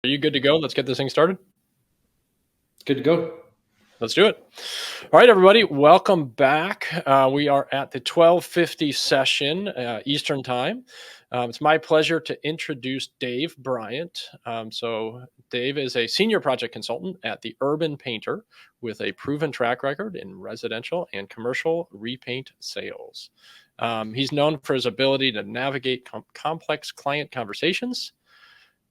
Are you good to go? Let's get this thing started. Good to go. Let's do it. All right, everybody, welcome back. We are at the 12:50 session Eastern Time. It's my pleasure to introduce Dave Bryant. So Dave is a senior project consultant at the Urban Painter with a proven track record in residential and commercial repaint sales. He's known for his ability to navigate complex client conversations,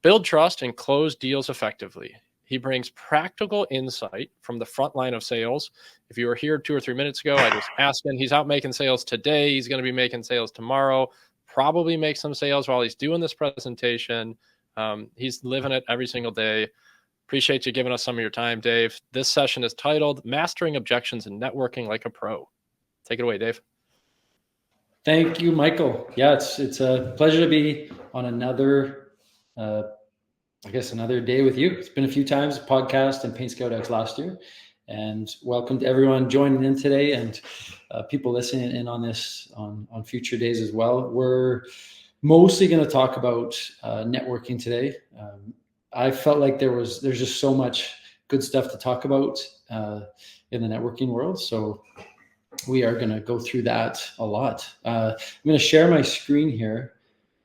build trust, and close deals effectively. He brings practical insight from the front line of sales. If you were here 2 or 3 minutes ago, I just asked him. He's out making sales today. He's going to be making sales tomorrow, probably make some sales while he's doing this presentation. He's living it every single day. Appreciate you giving us some of your time, Dave. This session is titled Mastering Objections and Networking Like a Pro. Take it away, Dave. Thank you, Michael. Yeah, it's a pleasure to be on another day with you. It's been a few times, podcast and PaintScout X last year. And welcome to everyone joining in today and people listening in on this on future days as well. We're mostly going to talk about networking today. I felt like there's just so much good stuff to talk about in the networking world. So we are going to go through that a lot. I'm going to share my screen here.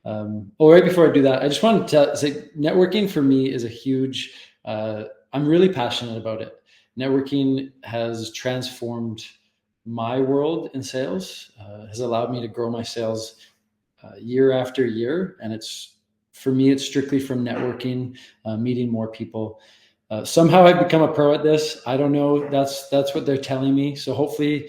Right before I do that, I just wanted to say networking for me is a huge, I'm really passionate about it. Networking has transformed my world in sales, has allowed me to grow my sales year after year. And for me, it's strictly from networking, meeting more people. Somehow I've become a pro at this. I don't know. That's what they're telling me. So hopefully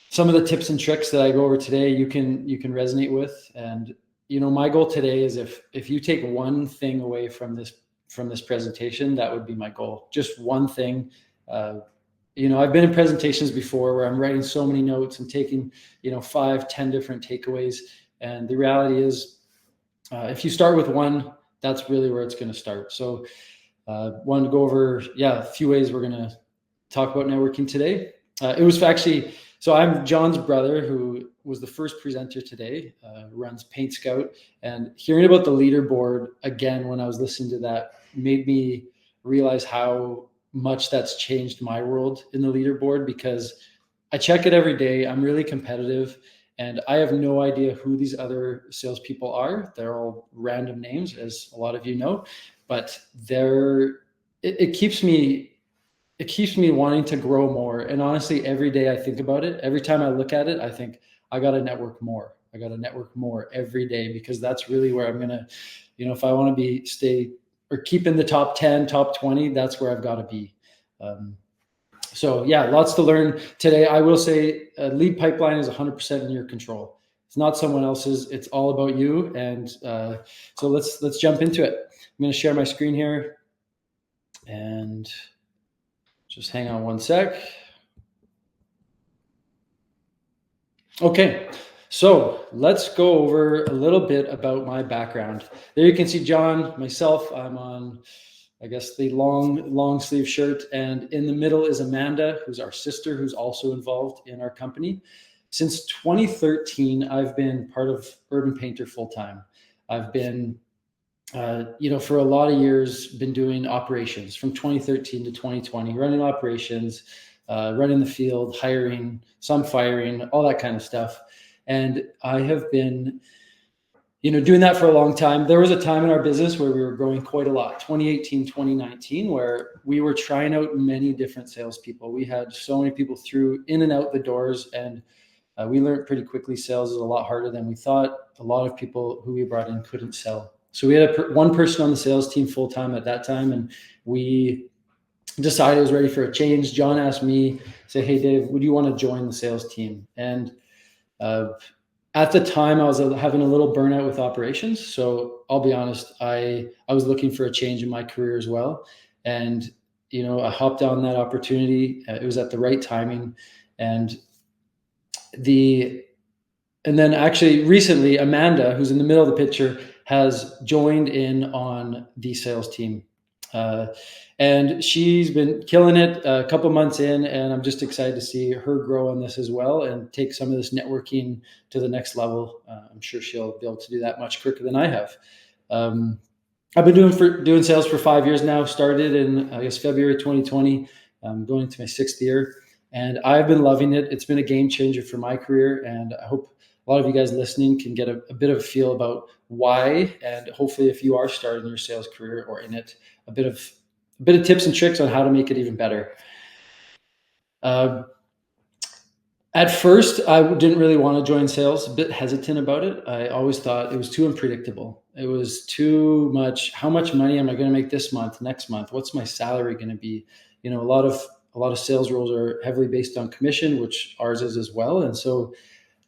some of the tips and tricks that I go over today, you can resonate with. And my goal today is if you take one thing away from this presentation, that would be my goal. Just one thing. I've been in presentations before where I'm writing so many notes and taking 5-10 different takeaways. And the reality is, if you start with one, that's really where it's going to start. So wanted to go over a few ways we're going to talk about networking today. It was actually, so I'm John's brother, who was the first presenter today, runs PaintScout. And hearing about the leaderboard again, when I was listening to that, made me realize how much that's changed my world in the leaderboard, because I check it every day. I'm really competitive and I have no idea who these other salespeople are. They're all random names, as a lot of you know, but it keeps me wanting to grow more. And honestly, every day I think about it. Every time I look at it, I think I got to network more. I got to network more every day, because that's really where I'm going to, if I want to stay or keep in the top 10, top 20, that's where I've got to be. So lots to learn today. I will say lead pipeline is 100% in your control. It's not someone else's. It's all about you. And so let's jump into it. I'm going to share my screen here and just hang on one sec. Okay, so let's go over a little bit about my background. There you can see John, myself. I'm on, I guess, the long sleeve shirt. And in the middle is Amanda, who's our sister, who's also involved in our company. Since 2013, I've been part of Urban Painter full-time. I've been for a lot of years, been doing operations from 2013 to 2020, running operations, running the field, hiring, some firing, all that kind of stuff. And I have been, doing that for a long time. There was a time in our business where we were growing quite a lot, 2018, 2019, where we were trying out many different salespeople. We had so many people through in and out the doors, and we learned pretty quickly sales is a lot harder than we thought. A lot of people who we brought in couldn't sell. So we had one person on the sales team full-time at that time, and we decided it was ready for a change. John asked me, say, hey, Dave, would you want to join the sales team? And at the time, I was having a little burnout with operations. So I'll be honest, I was looking for a change in my career as well. And, I hopped on that opportunity. It was at the right timing. And then actually recently, Amanda, who's in the middle of the picture, has joined in on the sales team. And she's been killing it a couple months in, and I'm just excited to see her grow on this as well and take some of this networking to the next level. I'm sure she'll be able to do that much quicker than I have. I've been doing sales for 5 years now. Started in, I guess, February 2020. Going into my 6th year, and I've been loving it. It's been a game changer for my career, and I hope a lot of you guys listening can get a bit of a feel about why, and hopefully, if you are starting your sales career or in it, a bit of tips and tricks on how to make it even better. At first, I didn't really want to join sales, a bit hesitant about it. I always thought it was too unpredictable. It was too much. How much money am I going to make this month, next month? What's my salary going to be? You know, a lot of sales roles are heavily based on commission, which ours is as well. And so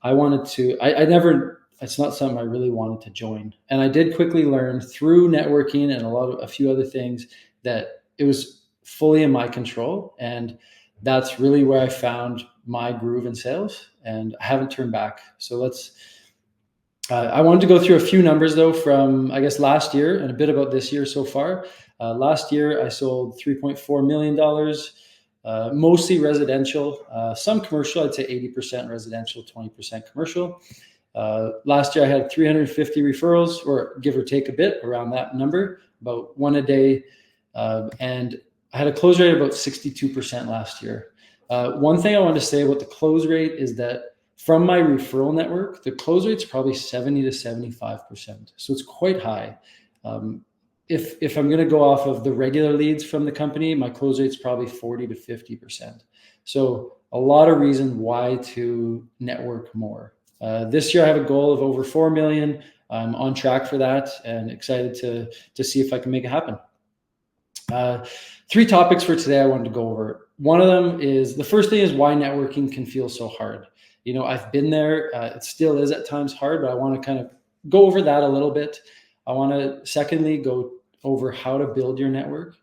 I wanted to, I never, it's not something I really wanted to join. And I did quickly learn through networking and a few other things that it was fully in my control. And that's really where I found my groove in sales, and I haven't turned back. So I wanted to go through a few numbers though from, I guess, last year and a bit about this year so far. Last year, I sold $3.4 million, mostly residential, some commercial. I'd say 80% residential, 20% commercial. Last year, I had 350 referrals, or give or take a bit around that number, about one a day. And I had a close rate of about 62% last year. One thing I want to say about the close rate is that from my referral network, the close rate's probably 70 to 75%. So it's quite high. If I'm going to go off of the regular leads from the company, my close rate's probably 40 to 50%. So a lot of reason why to network more. This year I have a goal of over 4 million. I'm on track for that and excited to see if I can make it happen. 3 topics for today I wanted to go over. One of them is, the first thing is why networking can feel so hard. You know, I've been there. It still is at times hard, but I want to kind of go over that a little bit. I want to secondly go over how to build your network.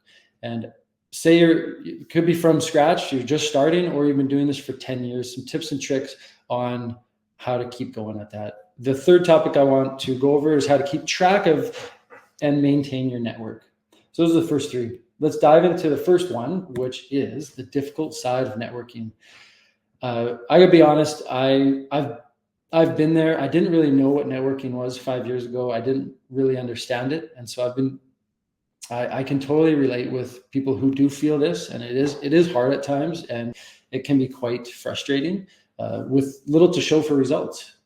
And say it could be from scratch, you're just starting, or you've been doing this for 10 years, some tips and tricks on how to keep going at that. The third topic I want to go over is how to keep track of and maintain your network. So those are the first 3. Let's dive into the first one, which is the difficult side of networking. I gotta be honest, I've been there. I didn't really know what networking was 5 years ago. I didn't really understand it, and so I can totally relate with people who do feel this, and it is hard at times, and it can be quite frustrating with little to show for results.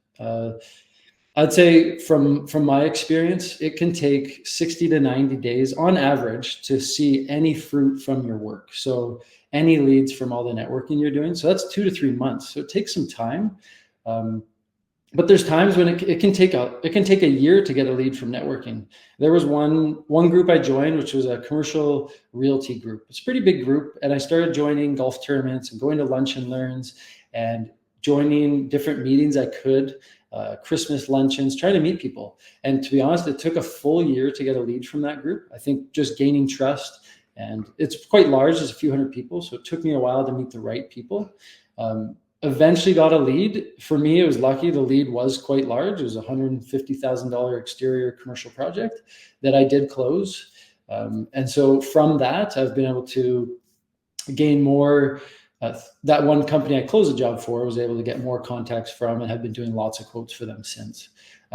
I'd say from my experience, it can take 60 to 90 days on average to see any fruit from your work. So any leads from all the networking you're doing. So that's 2 to 3 months. So it takes some time. But there's times when it can take a year to get a lead from networking. There was one group I joined, which was a commercial realty group. It's a pretty big group, and I started joining golf tournaments and going to lunch and learns and joining different meetings I could, Christmas luncheons, trying to meet people. And to be honest, it took a full year to get a lead from that group. I think just gaining trust, and it's quite large. There's a few hundred people, so it took me a while to meet the right people. Eventually got a lead. For me, it was lucky. The lead was quite large. It was a $150,000 exterior commercial project that I did close. And so from that, I've been able to gain more. That one company I closed a job for, I was able to get more contacts from, and have been doing lots of quotes for them since.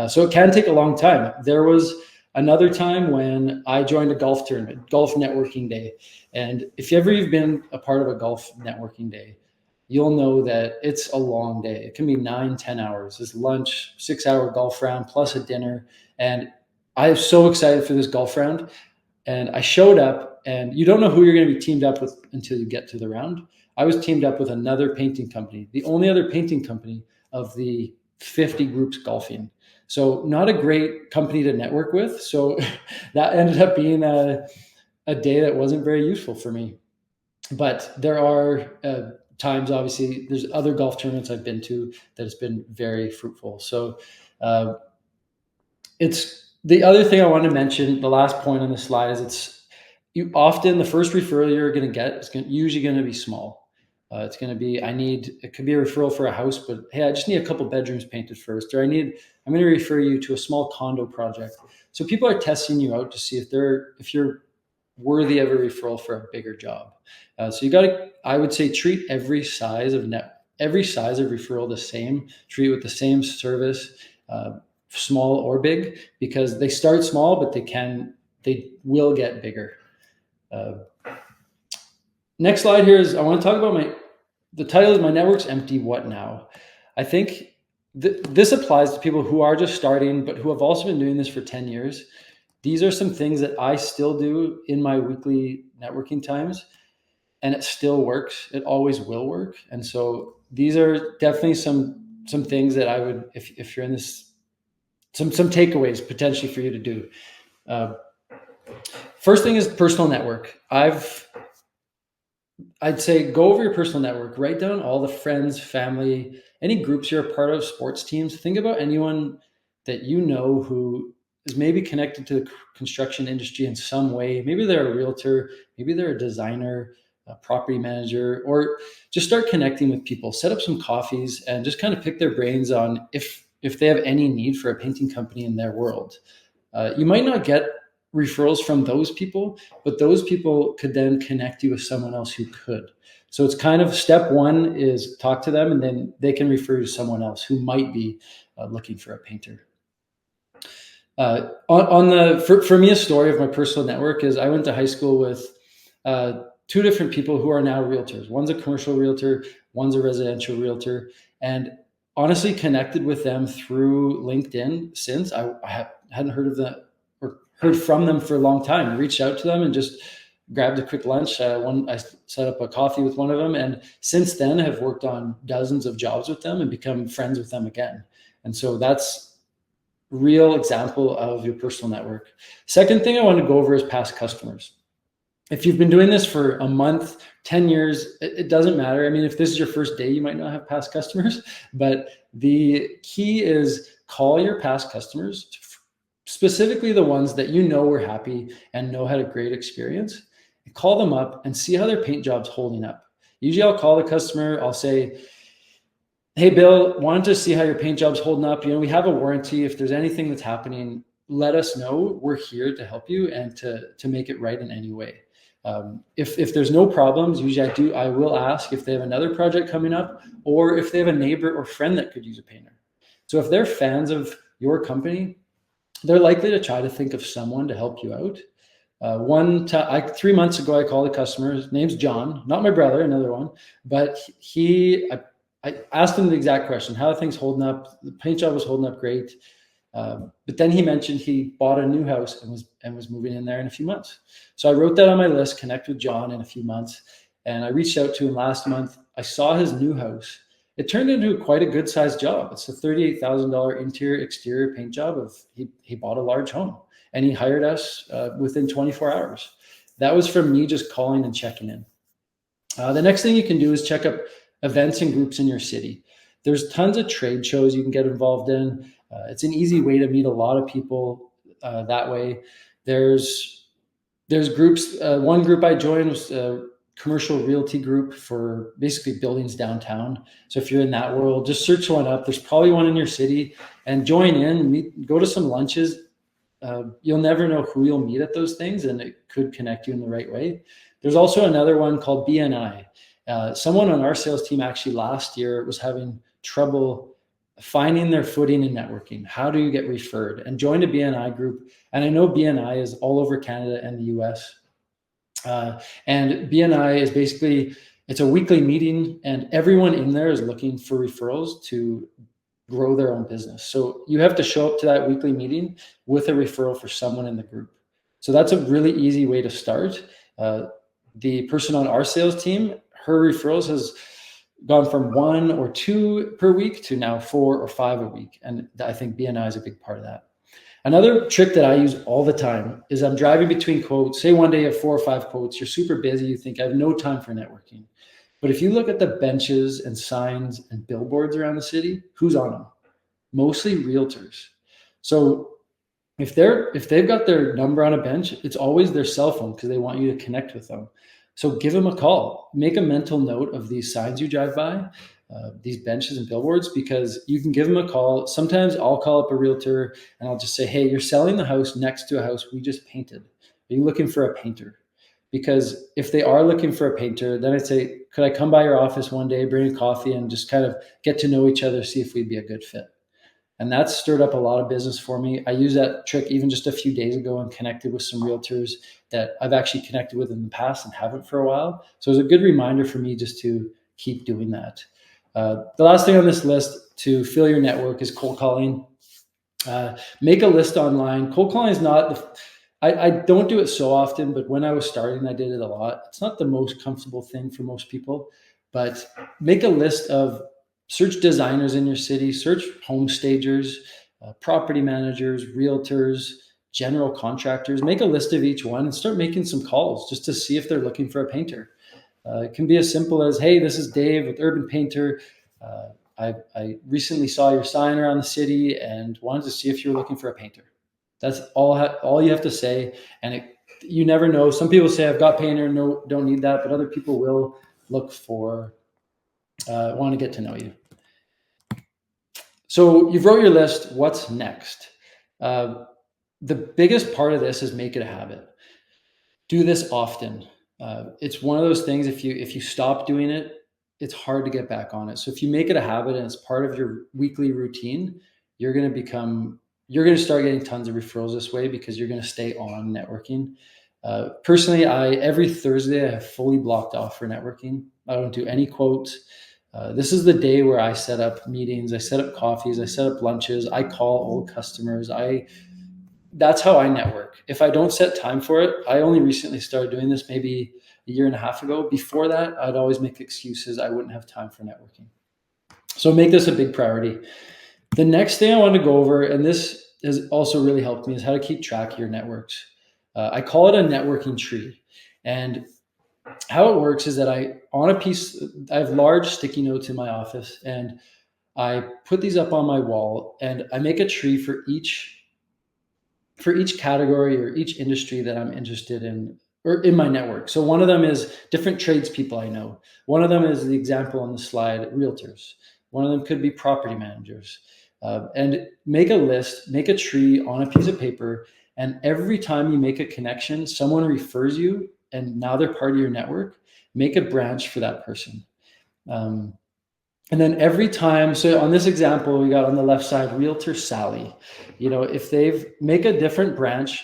So it can take a long time. There was another time when I joined a golf tournament, golf networking day. And if you've been a part of a golf networking day, you'll know that it's a long day. It can be 9-10 hours. There's lunch, 6-hour golf round, plus a dinner. And I was so excited for this golf round. And I showed up, and you don't know who you're going to be teamed up with until you get to the round. I was teamed up with another painting company, the only other painting company of the 50 groups golfing. So not a great company to network with. So that ended up being a day that wasn't very useful for me. But there are times, obviously, there's other golf tournaments I've been to that has been very fruitful. So it's the other thing I want to mention. The last point on the slide is you often, the first referral you're going to get is usually going to be small. It's going to be, it could be a referral for a house, but hey, I just need a couple bedrooms painted first, or I'm going to refer you to a small condo project. So people are testing you out to see if you're worthy of a referral for a bigger job. So you got to, I would say, treat every size of referral the same. Treat it with the same service, small or big, because they start small, but they can they will get bigger. Next slide here is I want to talk about the title is My Network's Empty, What Now? I think this applies to people who are just starting, but who have also been doing this for 10 years. These are some things that I still do in my weekly networking times, and it still works. It always will work. And so these are definitely some things that I would, if you're in this, some takeaways potentially for you to do. First thing is personal network. I'd say go over your personal network, write down all the friends, family, any groups you're a part of, sports teams. Think about anyone that you know who is maybe connected to the construction industry in some way. Maybe they're a realtor, maybe they're a designer, a property manager, or just start connecting with people. Set up some coffees and just kind of pick their brains on if they have any need for a painting company in their world. You might not get referrals from those people, but those people could then connect you with someone else who could. So it's kind of step one is talk to them, and then they can refer you to someone else who might be looking for a painter. For me, a story of my personal network is I went to high school with two different people who are now realtors. One's a commercial realtor, one's a residential realtor, and honestly connected with them through LinkedIn since I hadn't heard of them or heard from them for a long time. Reached out to them and just grabbed a quick lunch. I set up a coffee with one of them, and since then have worked on dozens of jobs with them and become friends with them again. And so that's real example of your personal network. Second thing I want to go over is past customers. If you've been doing this for a month, 10 years, it doesn't matter. I mean, if this is your first day, you might not have past customers, but the key is call your past customers, specifically the ones that you know were happy and know had a great experience. Call them up and see how their paint job's holding up. Usually I'll call the customer, I'll say, hey, Bill, wanted to see how your paint job's holding up. We have a warranty. If there's anything that's happening, let us know. We're here to help you and to make it right in any way. If there's no problems, usually I will ask if they have another project coming up or if they have a neighbor or friend that could use a painter. So if they're fans of your company, they're likely to try to think of someone to help you out. 3 months ago, I called a customer. His name's John, not my brother, another one, but I asked him the exact question: how are things holding up? The paint job was holding up great. But then he mentioned he bought a new house and was moving in there in a few months. So I wrote that on my list, connect with John in a few months. And I reached out to him last month. I saw his new house. It turned into quite a good sized job. It's a $38,000 interior exterior paint job. He bought a large home and he hired us within 24 hours. That was from me just calling and checking in. The next thing you can do is check up events and groups in your city. There's tons of trade shows you can get involved in. It's an easy way to meet a lot of people that way. There's groups. One group I joined was a commercial realty group for basically buildings downtown. So if you're in that world, just search one up. There's probably one in your city and join in, go to some lunches. You'll never know who you'll meet at those things, and it could connect you in the right way. There's also another one called BNI. Someone on our sales team actually last year was having trouble finding their footing in networking. How do you get referred? And joined a BNI group. And I know BNI is all over Canada and the US. And BNI is basically, it's a weekly meeting and everyone in there is looking for referrals to grow their own business. So you have to show up to that weekly meeting with a referral for someone in the group. So that's a really easy way to start. The person on our sales team, her referrals has gone from 1 or 2 per week to now 4 or 5 a week. And I think BNI is a big part of that. Another trick that I use all the time is I'm driving between quotes. Say one day you have 4 or 5 quotes, you're super busy, you think I have no time for networking. But if you look at the benches and signs and billboards around the city, who's on them? Mostly realtors. So if they've got their number on a bench, it's always their cell phone because they want you to connect with them. So give them a call. Make a mental note of these signs you drive by, these benches and billboards, because you can give them a call. Sometimes I'll call up a realtor and I'll just say, hey, you're selling the house next to a house we just painted. Are you looking for a painter? Because if they are looking for a painter, then I'd say, could I come by your office one day, bring a coffee and just kind of get to know each other, see if we'd be a good fit? And that's stirred up a lot of business for me. I used that trick even just a few days ago and connected with some realtors that I've actually connected with in the past and haven't for a while. So it was a good reminder for me just to keep doing that. The last thing on this list to fill your network is cold calling. Make a list online. Cold calling is not I don't do it so often, but when I was starting, I did it a lot. It's not the most comfortable thing for most people, but make a list of search designers in your city, search home stagers, property managers, realtors, general contractors. Make a list of each one and start making some calls just to see if they're looking for a painter. It can be as simple as, hey, this is Dave with Urban Painter. I recently saw your sign around the city and wanted to see if you were looking for a painter. That's all you have to say. And you never know. Some people say, I've got painter, no, don't need that. But other people will look for, want to get to know you. So you've wrote your list. What's next? The biggest part of this is make it a habit. Do this often. It's one of those things, if you stop doing it, it's hard to get back on it. So if you make it a habit and it's part of your weekly routine, you're going to start getting tons of referrals this way because you're going to stay on networking. Personally, every Thursday I have fully blocked off for networking. I don't do any quotes. This is the day where I set up meetings, I set up coffees, I set up lunches, I call old customers. That's how I network. If I don't set time for it, I only recently started doing this maybe a year and a half ago. Before that, I'd always make excuses. I wouldn't have time for networking. So make this a big priority. The next thing I want to go over, and this has also really helped me, is how to keep track of your networks. I call it a networking tree. And how it works is that I have large sticky notes in my office, and I put these up on my wall, and I make a tree for each category or each industry that I'm interested in or in my network. So one of them is different tradespeople I know. One of them is the example on the slide, realtors. One of them could be property managers. And make a list, make a tree on a piece of paper. And every time you make a connection, someone refers you and now they're part of your network, make a branch for that person. And then every time, so on this example, we got on the left side, Realtor Sally. If make a different branch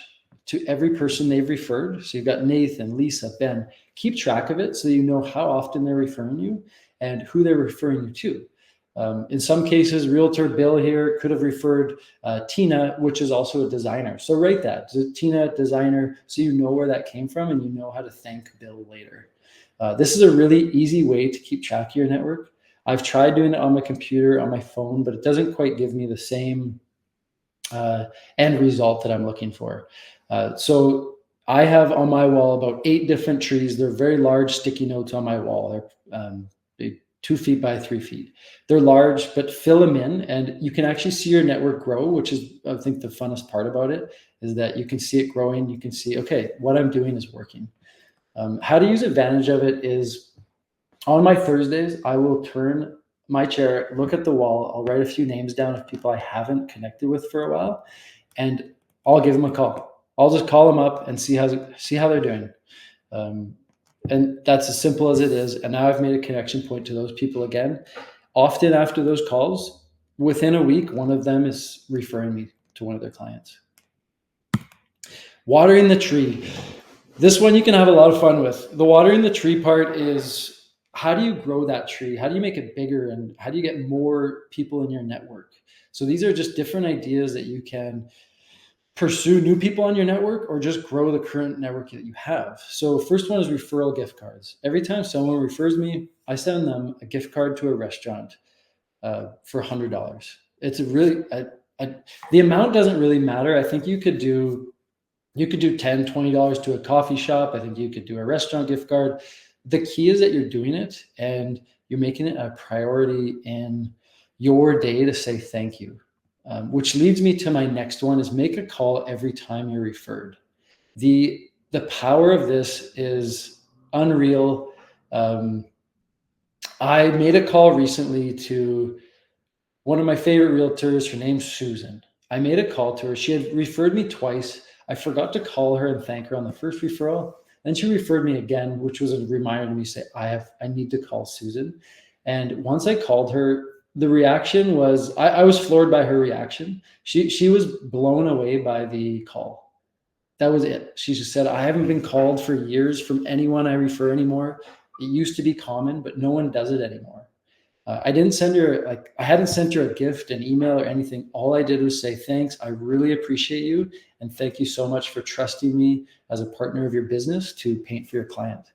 to every person they've referred. So you've got Nathan, Lisa, Ben. Keep track of it so you know how often they're referring you and who they're referring you to. In some cases, Realtor Bill here could have referred Tina, which is also a designer. So write that, Tina, designer, so you know where that came from and you know how to thank Bill later. This is a really easy way to keep track of your network. I've tried doing it on my computer, on my phone, but it doesn't quite give me the same end result that I'm looking for. So I have on my wall about 8 different trees. They're very large sticky notes on my wall. They're 2 feet by 3 feet. They're large, but fill them in and you can actually see your network grow, which is, I think, the funnest part about it is that you can see it growing. You can see, okay, what I'm doing is working. How to use advantage of it is on my Thursdays, I will turn my chair, look at the wall. I'll write a few names down of people I haven't connected with for a while, and I'll give them a call. I'll just call them up and see how they're doing. And that's as simple as it is. And now I've made a connection point to those people again. Often after those calls, within a week, one of them is referring me to one of their clients. Watering the tree. This one you can have a lot of fun with. The watering the tree part is, how do you grow that tree? How do you make it bigger? And how do you get more people in your network? So these are just different ideas that you can pursue new people on your network or just grow the current network that you have. So first one is referral gift cards. Every time someone refers me, I send them a gift card to a restaurant for $100. It's a really, the amount doesn't really matter. I think you could do $10, $20 to a coffee shop. I think you could do a restaurant gift card. The key is that you're doing it and you're making it a priority in your day to say thank you, which leads me to my next one is make a call every time you're referred. The power of this is unreal. I made a call recently to one of my favorite realtors. Her name's Susan. I made a call to her. She had referred me twice. I forgot to call her and thank her on the first referral. Then she referred me again, which was a reminder to me to say, I need to call Susan. And once I called her, the reaction was, I was floored by her reaction. She was blown away by the call. That was it. She just said, I haven't been called for years from anyone I refer anymore. It used to be common, but no one does it anymore. I didn't send her, like, I hadn't sent her a gift, an email, or anything. All I did was say, thanks. I really appreciate you. And thank you so much for trusting me as a partner of your business to paint for your client.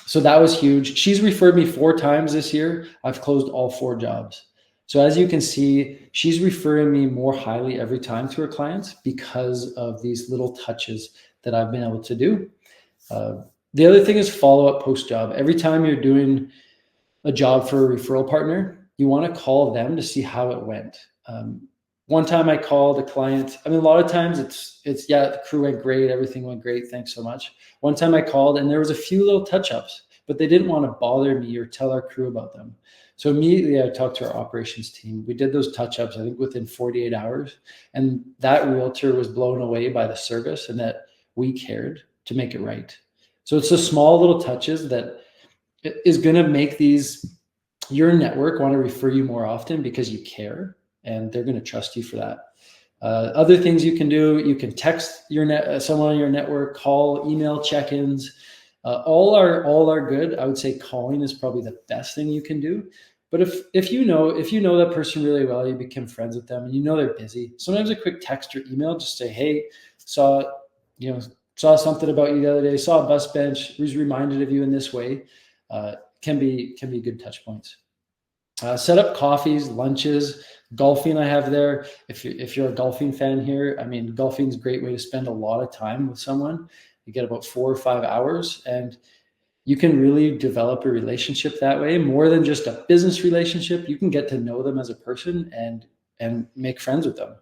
So that was huge. She's referred me 4 times this year. I've closed all 4 jobs. So as you can see, she's referring me more highly every time to her clients because of these little touches that I've been able to do. The other thing is follow up post job. Every time you're doing a job for a referral partner, you want to call them to see how it went. One time I called a client. I mean, a lot of times it's yeah, the crew went great, everything went great, thanks so much. One time I called and there was a few little touch-ups, but they didn't want to bother me or tell our crew about them. So immediately I talked to our operations team. We did those touch-ups, I think within 48 hours. And that realtor was blown away by the service and that we cared to make it right. So it's the small little touches that is going to make your network want to refer you more often because you care and they're going to trust you for that. Other things you can do, you can text someone on your network, call, email check-ins. All are good. I would say calling is probably the best thing you can do. But if you know that person really well, you become friends with them and you know they're busy, sometimes a quick text or email, just say, hey, saw something about you the other day, saw a bus bench, was reminded of you in this way, can be good touch points. Set up coffees, lunches, golfing. I have there. If you're a golfing fan here, I mean, golfing is a great way to spend a lot of time with someone. You get about 4 or 5 hours, and you can really develop a relationship that way. More than just a business relationship, you can get to know them as a person and make friends with them.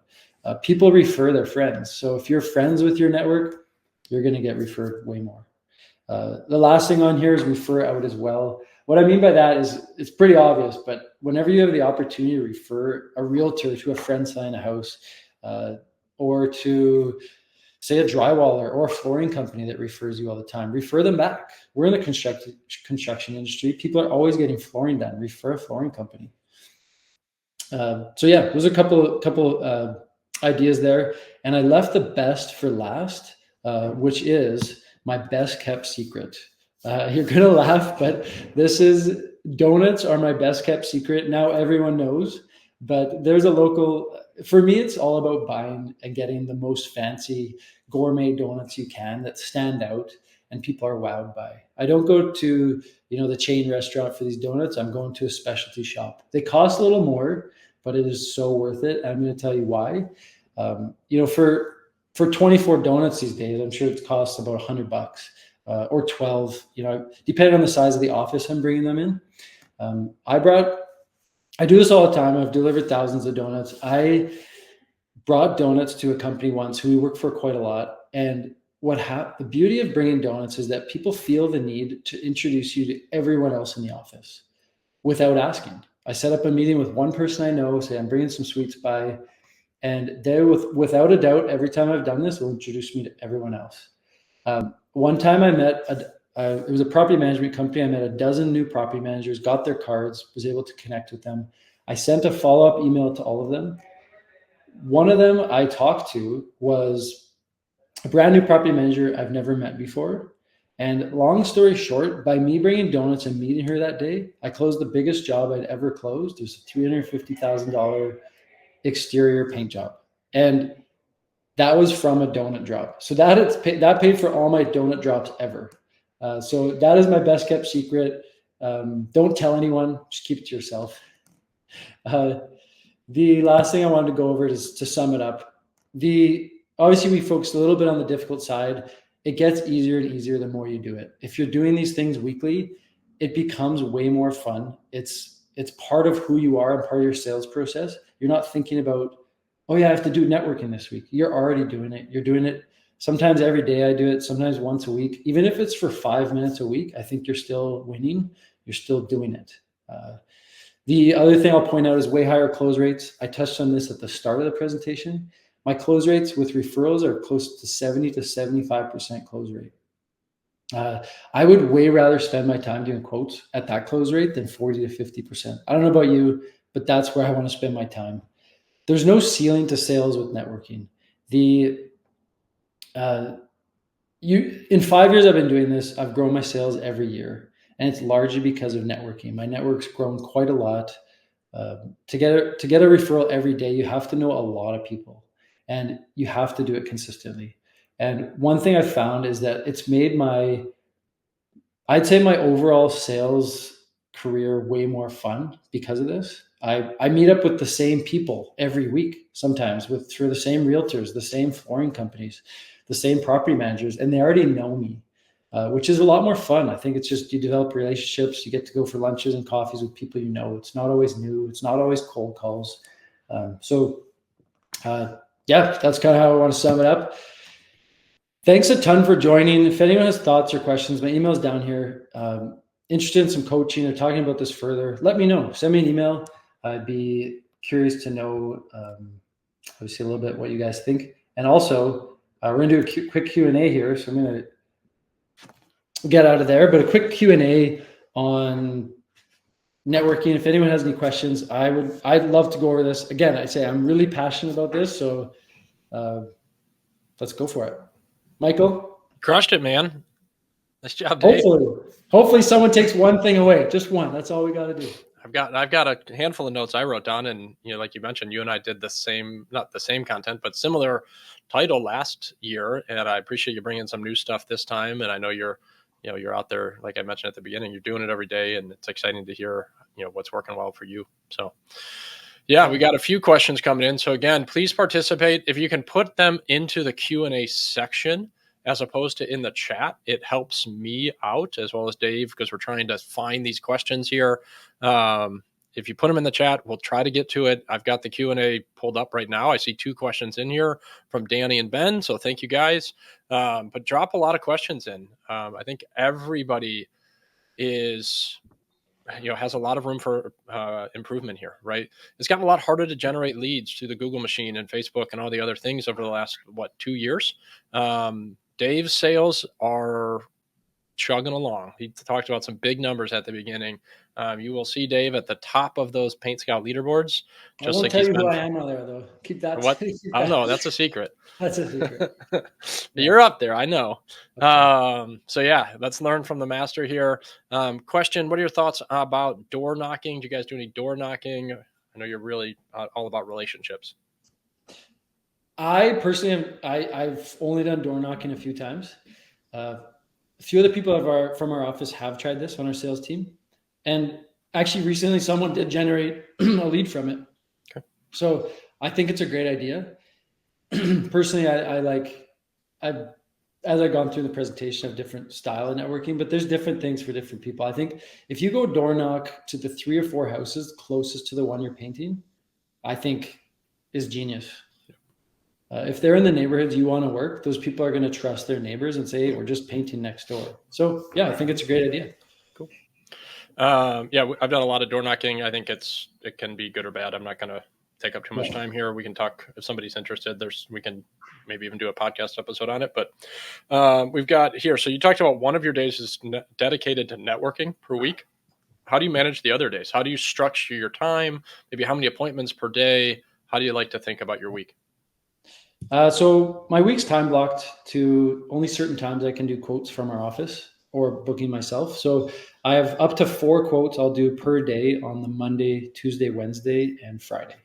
People refer their friends, so if you're friends with your network, you're going to get referred way more. The last thing on here is refer out as well. What I mean by that is it's pretty obvious, but whenever you have the opportunity to refer a realtor to a friend selling a house, or to say a drywaller or a flooring company that refers you all the time, refer them back. We're in the construction industry. People are always getting flooring done. Refer a flooring company. So yeah, there's a couple ideas there, and I left the best for last, which is my best kept secret. You're gonna laugh, but donuts are my best kept secret. Now everyone knows, but there's a local, for me, it's all about buying and getting the most fancy gourmet donuts you can that stand out and people are wowed by. I don't go to, the chain restaurant for these donuts. I'm going to a specialty shop. They cost a little more, but it is so worth it. I'm going to tell you why. For 24 donuts these days, I'm sure it costs about $100, or 12, depending on the size of the office I'm bringing them in. I do this all the time. I've delivered thousands of donuts. I brought donuts to a company once who we work for quite a lot. And the beauty of bringing donuts is that people feel the need to introduce you to everyone else in the office without asking. I set up a meeting with one person I know, say I'm bringing some sweets by, and they, without a doubt, every time I've done this, will introduce me to everyone else. One time I met it was a property management company. I met a dozen new property managers, got their cards, was able to connect with them. I sent a follow-up email to all of them. One of them I talked to was a brand new property manager I've never met before. And long story short, by me bringing donuts and meeting her that day, I closed the biggest job I'd ever closed. It was a $350,000 exterior paint job. And that was from a donut drop. So that paid for all my donut drops ever. So that is my best kept secret. Don't tell anyone, just keep it to yourself. The last thing I wanted to go over is to sum it up. Obviously we focused a little bit on the difficult side. It gets easier and easier the more you do it. If you're doing these things weekly, it becomes way more fun. It's part of who you are and part of your sales process. You're not thinking about, oh yeah, I have to do networking this week. You're already doing it. You're doing it sometimes every day. I do it sometimes once a week. Even if it's for 5 minutes a week, I think you're still winning. You're still doing it. The other thing I'll point out is way higher close rates. I touched on this at the start of the presentation. My close rates with referrals are close to 70 to 75% close rate. I would way rather spend my time doing quotes at that close rate than 40 to 50%. I don't know about you, but that's where I want to spend my time. There's no ceiling to sales with networking. The uh, you in 5 years I've been doing this, I've grown my sales every year, and it's largely because of networking. My network's grown quite a lot. To get a referral every day, you have to know a lot of people, and you have to do it consistently. And one thing I've found is that it's made I'd say my overall sales career way more fun because of this. I meet up with the same people every week, sometimes with through the same realtors, the same flooring companies, the same property managers, and they already know me, which is a lot more fun. I think it's just you develop relationships, you get to go for lunches and coffees with people you know. It's not always new, it's not always cold calls. So, uh, yeah, that's kind of how I want to sum it up. Thanks a ton for joining. If anyone has thoughts or questions, my email's down here. Interested in some coaching or talking about this further, let me know. Send me an email. I'd be curious to know, obviously, a little bit what you guys think. And also, we're going to do a quick Q&A here. So I'm going to get out of there. But a quick Q&A on networking. If anyone has any questions, I'd love to go over this. Again, I say I'm really passionate about this. So let's go for it. Michael? Crushed it, man. Nice job, Dave. Hopefully someone takes one thing away. Just one. That's all we got to do. I've got a handful of notes I wrote down, and like you mentioned, you and I did the same, not the same content, but similar title last year, and I appreciate you bringing some new stuff this time. And I know you're out there, like I mentioned at the beginning, you're doing it every day, and it's exciting to hear what's working well for you. So yeah, we got a few questions coming in. So again, please participate. If you can put them into the Q&A section as opposed to in the chat, it helps me out as well as Dave, because we're trying to find these questions here. If you put them in the chat, we'll try to get to it. I've got the Q&A pulled up right now. I see 2 questions in here from Danny and Ben. So thank you guys. But drop a lot of questions in. I think everybody is has a lot of room for improvement here, right? It's gotten a lot harder to generate leads through the Google machine and Facebook and all the other things over the last 2 years. Dave's sales are chugging along. He talked about some big numbers at the beginning. You will see Dave at the top of those PaintScout leaderboards. I won't tell you who I am out there, though. Keep that. What? Oh no, that's a secret. That's a secret. You're up there, I know. Okay. So yeah, let's learn from the master here. Question: what are your thoughts about door knocking? Do you guys do any door knocking? I know you're really all about relationships. I personally I've only done door knocking a few times. A few other people from our office have tried this on our sales team, and actually recently someone did generate a lead from it. Okay. So I think it's a great idea. Personally, as I've gone through the presentation of different style of networking, but there's different things for different people. I think if you go door knock to the 3 or 4 houses closest to the one you're painting, I think is genius. If they're in the neighborhoods you want to work, those people are going to trust their neighbors and say, hey, we're just painting next door. So yeah, I think it's a great idea. Cool. Yeah, I've done a lot of door knocking. I think it can be good or bad. I'm not going to take up too much time here. We can talk if somebody's interested. We can maybe even do a podcast episode on it. But we've got here. So you talked about one of your days is dedicated to networking per week. How do you manage the other days? How do you structure your time? Maybe how many appointments per day? How do you like to think about your week? So my week's time blocked to only certain times I can do quotes from our office or booking myself. So I have up to 4 quotes I'll do per day on the Monday, Tuesday, Wednesday, and Friday.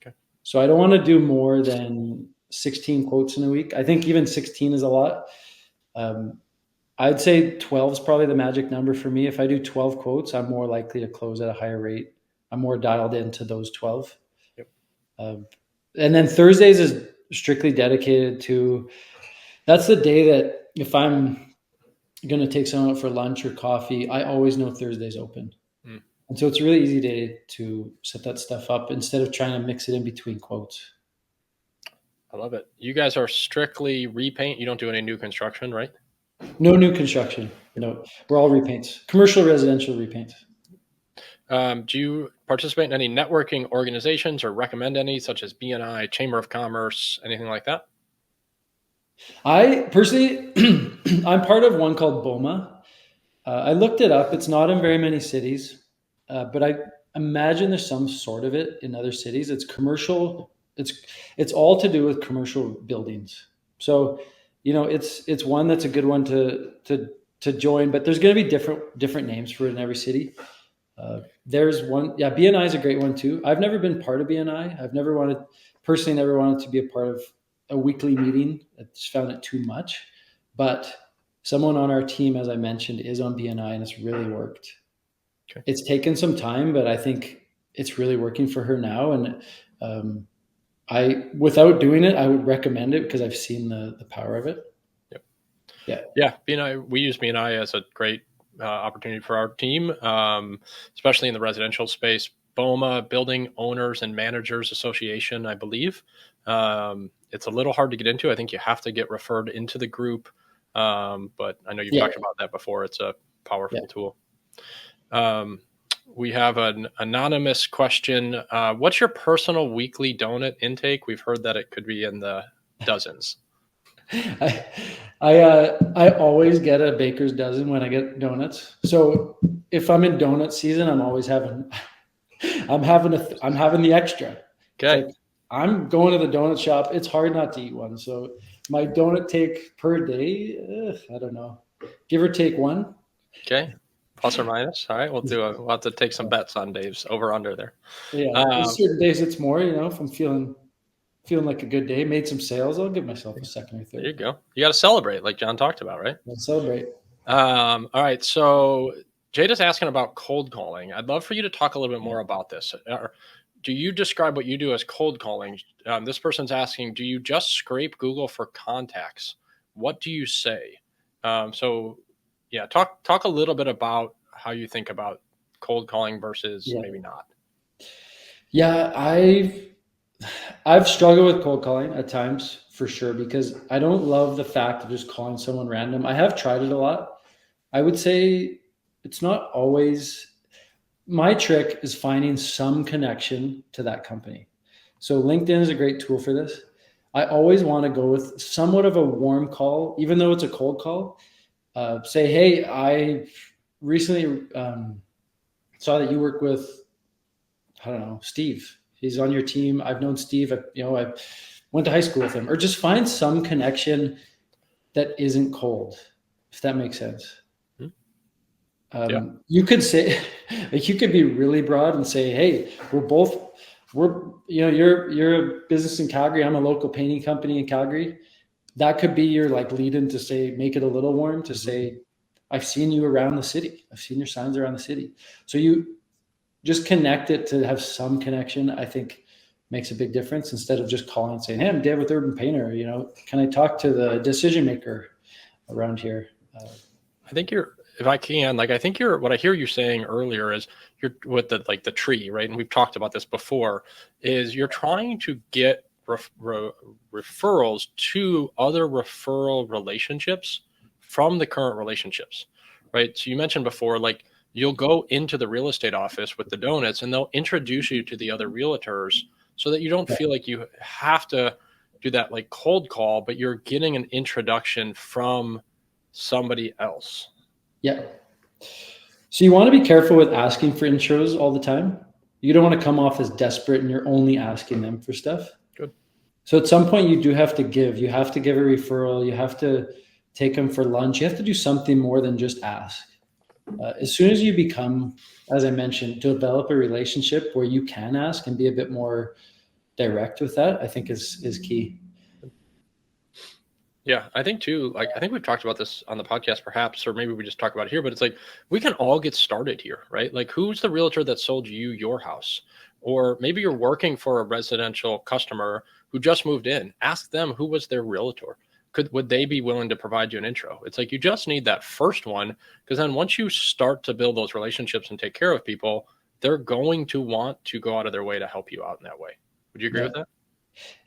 Okay. So I don't want to do more than 16 quotes in a week. I think even 16 is a lot. I'd say 12 is probably the magic number for me. If I do 12 quotes, I'm more likely to close at a higher rate. I'm more dialed into those 12. Yep. And then Thursdays is strictly dedicated to, that's the day that if I'm going to take someone out for lunch or coffee, I always know Thursday's open. And so it's a really easy day to set that stuff up instead of trying to mix it in between quotes. I love it. You guys are strictly repaint. You don't do any new construction, right? No new construction. No, we're all repaints, commercial, residential repaints. Do you participate in any networking organizations or recommend any, such as BNI, Chamber of Commerce, anything like that? I personally, I'm part of one called BOMA. I looked it up. It's not in very many cities, but I imagine there's some sort of it in other cities. It's commercial. It's all to do with commercial buildings. So, it's one that's a good one to join. But there's going to be different names for it in every city. There's one, yeah. BNI is a great one too. I've never been part of BNI. I've never wanted to be a part of a weekly meeting. I just found it too much. But someone on our team, as I mentioned, is on BNI, and it's really worked. Okay. It's taken some time, but I think it's really working for her now. And without doing it, I would recommend it because I've seen the power of it. Yep. Yeah. Yeah. BNI, we use BNI as a great opportunity for our team, especially in the residential space. BOMA, Building Owners and Managers Association, I believe. It's a little hard to get into. I think you have to get referred into the group. But I know you've talked about that before. It's a powerful tool. We have an anonymous question. What's your personal weekly donut intake? We've heard that it could be in the dozens. I always get a baker's dozen when I get donuts. So if I'm in donut season, I'm having the extra. Okay. Like, I'm going to the donut shop. It's hard not to eat one. So my donut take per day, I don't know, give or take one. Okay. Plus or minus. All right. We'll have to take some bets on Dave's over under there. Yeah. There's certain days it's more, if I'm feeling like a good day, made some sales, I'll give myself a second or third. There you go. You got to celebrate, like John talked about, right? I'll celebrate. All right. So Jada's asking about cold calling. I'd love for you to talk a little bit more about this. Do you describe what you do as cold calling? This person's asking, do you just scrape Google for contacts? What do you say? So yeah, talk a little bit about how you think about cold calling versus maybe not. Yeah, I've struggled with cold calling at times for sure because I don't love the fact of just calling someone random. I have tried it a lot. I would say it's not always. My trick is finding some connection to that company. So LinkedIn is a great tool for this. I always want to go with somewhat of a warm call, even though it's a cold call. Say, hey, I recently saw that you work with, I don't know, Steve. He's on your team. I've known Steve. I went to high school with him. Or just find some connection that isn't cold, if that makes sense. You could say, like, you could be really broad and say, hey, you're a business in Calgary. I'm a local painting company in Calgary. That could be your like lead in to say, make it a little warm to say, I've seen you around the city. I've seen your signs around the city. So you just connect it to have some connection, I think makes a big difference instead of just calling and saying, hey, I'm Dave with Urban Painter. Can I talk to the decision maker around here? I think if I can, like, I think what I hear you saying earlier is you're with the tree, right? And we've talked about this before, is you're trying to get referrals to other referral relationships from the current relationships, right? So you mentioned before, like, you'll go into the real estate office with the donuts and they'll introduce you to the other realtors so that you don't feel like you have to do that like cold call, but you're getting an introduction from somebody else. Yeah. So you want to be careful with asking for intros all the time. You don't want to come off as desperate and you're only asking them for stuff. Good. So at some point you do have to give. You have to give a referral. You have to take them for lunch. You have to do something more than just ask. As soon as you become, as I mentioned, develop a relationship where you can ask and be a bit more direct with that, I think is key. Yeah, I think too, like, I think we've talked about this on the podcast perhaps, or maybe we just talk about it here, but it's like, we can all get started here, right? Like, who's the realtor that sold you your house? Or maybe you're working for a residential customer who just moved in. Ask them, who was their realtor? Would they be willing to provide you an intro? It's like, you just need that first one, because then once you start to build those relationships and take care of people, they're going to want to go out of their way to help you out in that way. Would you agree with that?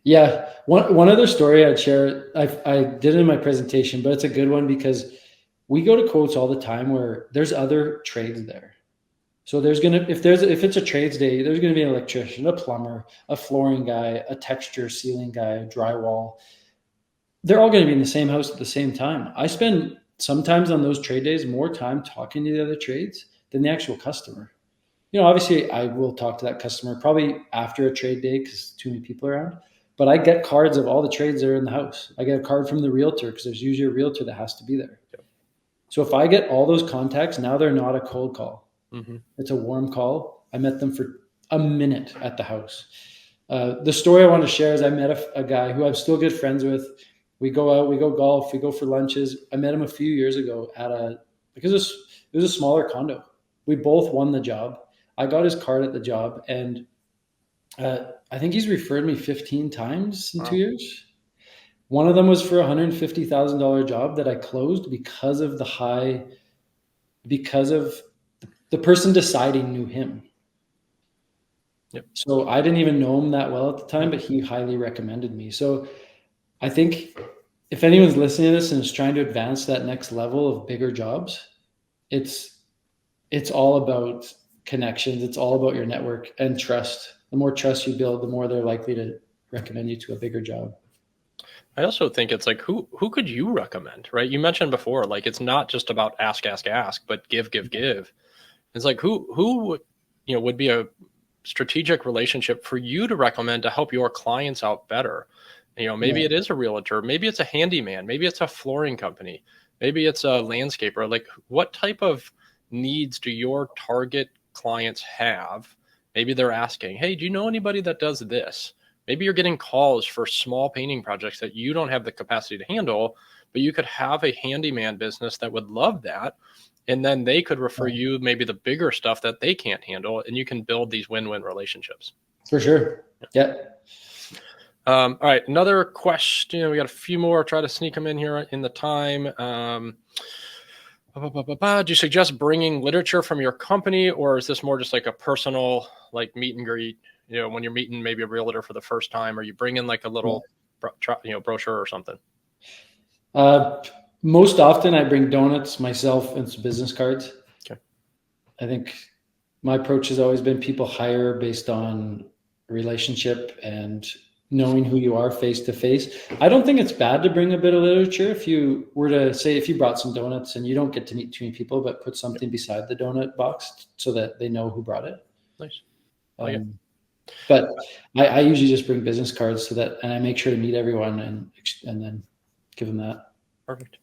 Yeah. One other story I'd share, I did it in my presentation, but it's a good one because we go to quotes all the time where there's other trades there. So if it's a trades day, there's going to be an electrician, a plumber, a flooring guy, a texture sealing guy, drywall. they're all going to be in the same house at the same time. I spend sometimes on those trade days more time talking to the other trades than the actual customer. Obviously I will talk to that customer probably after a trade day because too many people are around. But I get cards of all the trades that are in the house. I get a card from the realtor because there's usually a realtor that has to be there. So if I get all those contacts, now they're not a cold call. Mm-hmm. It's a warm call. I met them for a minute at the house. The story I want to share is I met a guy who I'm still good friends with. We go out, we go golf, we go for lunches. I met him a few years ago because it was a smaller condo. We both won the job. I got his card at the job, and I think he's referred me 15 times in 2 years. One of them was for a $150,000 job that I closed because of the person deciding knew him. Yep. So I didn't even know him that well at the time, but he highly recommended me. So I think if anyone's listening to this and is trying to advance that next level of bigger jobs, it's all about connections. It's all about your network and trust. The more trust you build, the more they're likely to recommend you to a bigger job. I also think it's like, who could you recommend, right? You mentioned before, like, it's not just about ask, but give. It's like, who would be a strategic relationship for you to recommend to help your clients out better. Maybe it is a realtor, maybe it's a handyman, maybe it's a flooring company, maybe it's a landscaper. Like, what type of needs do your target clients have? Maybe they're asking, hey, do you know anybody that does this? Maybe you're getting calls for small painting projects that you don't have the capacity to handle, but you could have a handyman business that would love that. And then they could refer you maybe the bigger stuff that they can't handle, and you can build these win-win relationships. For sure. Yeah. All right. Another question. We got a few more. I'll try to sneak them in here in the time. Do you suggest bringing literature from your company, or is this more just like a personal, like, meet and greet? When you're meeting maybe a realtor for the first time, or you bring in like a little, brochure or something? Most often I bring donuts myself and some business cards. Okay. I think my approach has always been people hire based on relationship and knowing who you are face to face. I don't think it's bad to bring a bit of literature. If you were to say, if you brought some donuts and you don't get to meet too many people, but put something beside the donut box so that they know who brought it. Nice. But I usually just bring business cards and I make sure to meet everyone and then give them that. Perfect.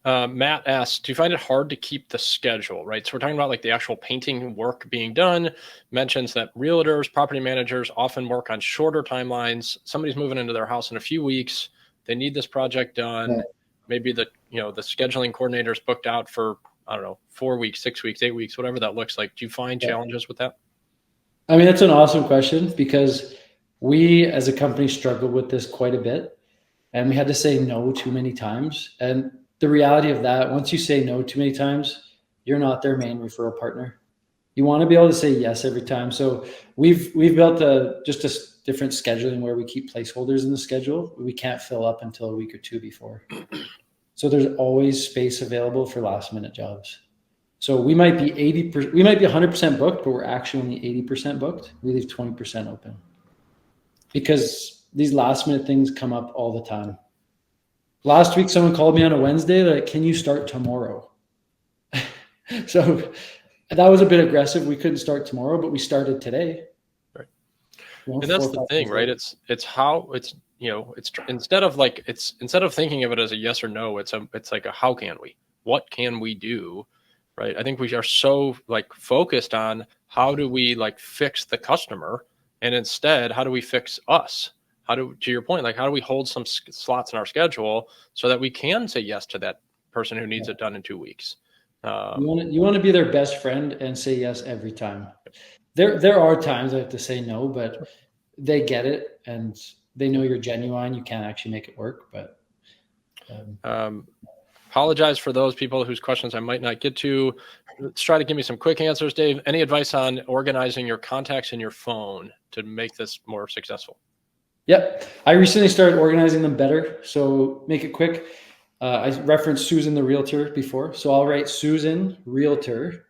Matt asks, do you find it hard to keep the schedule, right? So we're talking about like the actual painting work being done, mentions that realtors, property managers often work on shorter timelines. Somebody's moving into their house in a few weeks. They need this project done. Yeah. Maybe the scheduling coordinator is booked out for, 4 weeks, 6 weeks, 8 weeks, whatever that looks like. Do you find challenges with that? I mean, that's an awesome question because we as a company struggled with this quite a bit, and we had to say no too many times. And the reality of that, once you say no too many times, you're not their main referral partner. You want to be able to say yes every time. So we've built just a different scheduling where we keep placeholders in the schedule. We can't fill up until a week or two before. So there's always space available for last minute jobs. So we might be 80%, we might be 100% booked, but we're actually only 80% booked. We leave 20% open because these last minute things come up all the time. Last week, someone called me on a Wednesday, like, can you start tomorrow? So that was a bit aggressive. We couldn't start tomorrow, but we started today. Right. And that's the thing, right? It's instead of thinking of it as a yes or no, it's like a how can we? What can we do? Right. I think we are so like focused on how do we like fix the customer, and instead, how do we fix us? To your point, like, how do we hold some slots in our schedule so that we can say yes to that person who needs it done in 2 weeks? You want to be their best friend and say yes every time. There are times I have to say no, but they get it and they know you're genuine. You can't actually make it work, but apologize for those people whose questions I might not get to. Let's try to give me some quick answers, Dave. Any advice on organizing your contacts in your phone to make this more successful? Yep. I recently started organizing them better. So make it quick. I referenced Susan, the realtor, before. So I'll write Susan, realtor.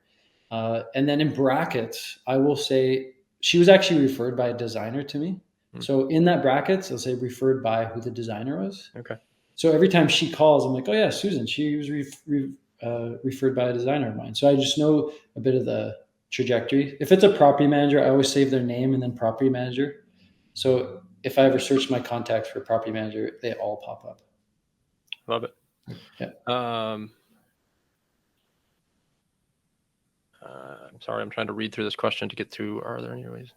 And then in brackets, I will say she was actually referred by a designer to me. So in that brackets, I'll say referred by who the designer was. Okay. So every time she calls, I'm like, oh yeah, Susan, she was referred by a designer of mine. So I just know a bit of the trajectory. If it's a property manager, I always save their name and then property manager. So if I ever search my contacts for property manager, they all pop up. Love it. Yeah. I'm sorry, I'm trying to read through this question to get to. Are there any ways?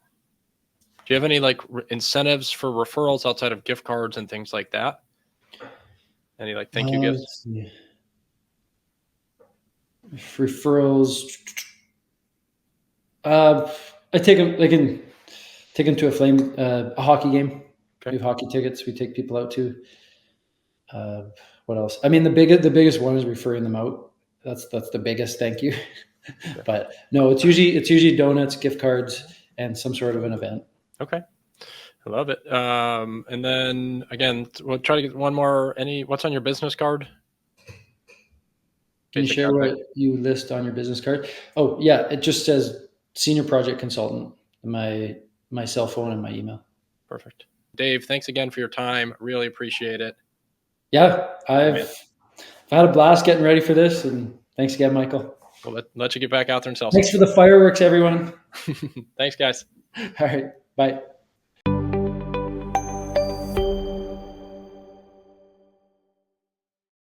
Do you have any like incentives for referrals outside of gift cards and things like that? Any like thank you gifts? Referrals. I take them. Take them to a hockey game. Okay. We have hockey tickets. We take people out to. What else? I mean, the biggest one is referring them out. That's the biggest thank you. Okay. But no, it's usually donuts, gift cards, and some sort of an event. Okay. I love it. And then again, we'll try to get one more. What's on your business card? Can you share what you list on your business card? Oh yeah, it just says senior project consultant. My cell phone and my email. Perfect. Dave, thanks again for your time. Really appreciate it. Yeah, I've had a blast getting ready for this, and thanks again, Michael. We'll let you get back out there and sell. Thanks for the fireworks, everyone. Thanks, guys. All right, bye.